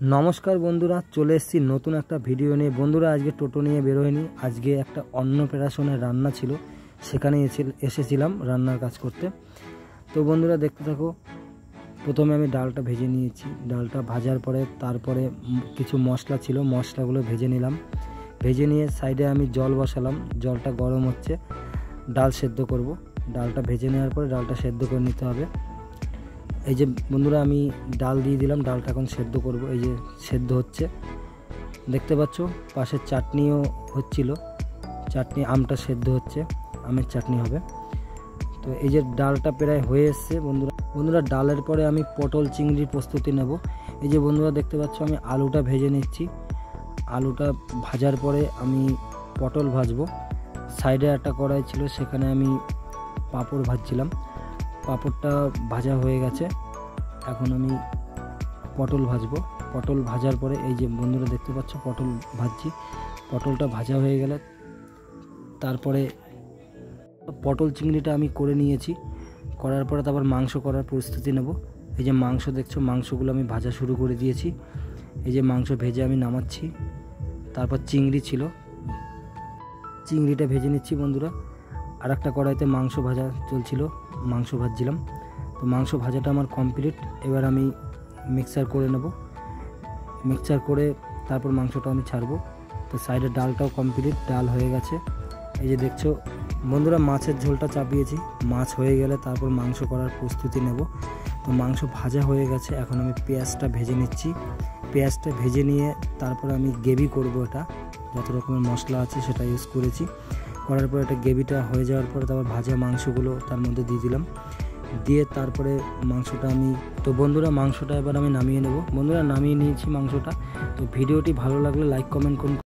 नमस्कार बंधुरा चले एसेছি नतून एक भिडियो निये। बंधुरा आज के टोटो निये बेर हयनि, आज के एक अन्नप्राशनेर रान्ना छिलो, सेखाने एसेছিলাম रान्नार काज करते। तो बंधुरा देखते थाको। प्रथमे आमि डालटा भेजे निয়েছি, डालटा भाजार परे तारपरे किछु मशला छिलो, मशलागुलो भेजे निलाम। भेजे निये साइडे आमि जल बसालाम, जलटा गरम होच्छे, डाल सेদ্ধ करब। डालटा भेजे नेওয়ার परे डालटा सेদ্ধ करे निते होबे। এই যে বন্ধুরা আমি ডাল দিয়ে দিলাম, ডালটা এখন সেদ্ধ করব। এই যে সেদ্ধ হচ্ছে দেখতে পাচ্ছ, পাশে চাটনিও হচ্ছিল, চাটনি আমটা সেদ্ধ হচ্ছে, আমের চাটনি হবে। তো এই যে ডালটা প্রায় হয়ে এসেছে বন্ধুরা ডালের পরে আমি পটল চিংড়ির প্রস্তুতি নেব। এই যে বন্ধুরা দেখতে পাচ্ছ আমি আলুটা ভেজে নিচ্ছি। আলুটা ভাজার পরে আমি পটল ভাজবো। সাইডে একটা কড়াই ছিল, সেখানে আমি পাঁপড় ভাজছিলাম। পাঁপড়টা ভাজা হয়ে গেছে, এখন আমি পটল ভাজবো। পটল ভাজার পরে এই যে বন্ধুরা দেখতে পাচ্ছ পটল ভাজছি। পটলটা ভাজা হয়ে গেলে তারপরে পটল চিংড়িটা আমি করে নিয়েছি। করার পরে তারপর মাংস করার প্রস্তুতি নেব। এই যে মাংস দেখছো, মাংসগুলো আমি ভাজা শুরু করে দিয়েছি। এই যে মাংস ভেজে আমি নামাচ্ছি। তারপর চিংড়ি ছিল, চিংড়িটা ভেজে নিচ্ছি বন্ধুরা। আর একটা কড়াইতে মাংস ভাজা চলছিল, মাংস ভাজছিলাম। তো মাংস ভাজাটা আমার কমপ্লিট। এবার আমি মিক্সার করে নেব। মিক্সার করে তারপর মাংসটা আমি ছাড়বো। তো সাইডে ডালটাও কমপ্লিট, ডাল হয়ে গেছে। এই যে দেখছো বন্ধুরা মাছের ঝোলটা চাপিয়েছি, মাছ হয়ে গেলে তারপর মাংস করার প্রস্তুতি নেব। তো মাংস ভাজা হয়ে গেছে, এখন আমি পেঁয়াজটা ভেজে নিচ্ছি। পেঁয়াজটা ভেজে নিয়ে তারপর আমি গ্রেভি করব। এটা যত রকমের মশলা আছে সেটা ইউজ করেছি। করার পর এটা গ্রেভিটা হয়ে যাওয়ার পরে তারপর ভাজা মাংসগুলো তার মধ্যে দিয়ে দিলাম। দিয়ে তারপরে মাংসটা আমি তো বন্ধুরা মাংসটা এবার আমি নামিয়ে নেব। বন্ধুরা নামিয়ে নিয়েছি মাংসটা। তো ভিডিওটি ভালো লাগলে লাইক কমেন্ট করুন।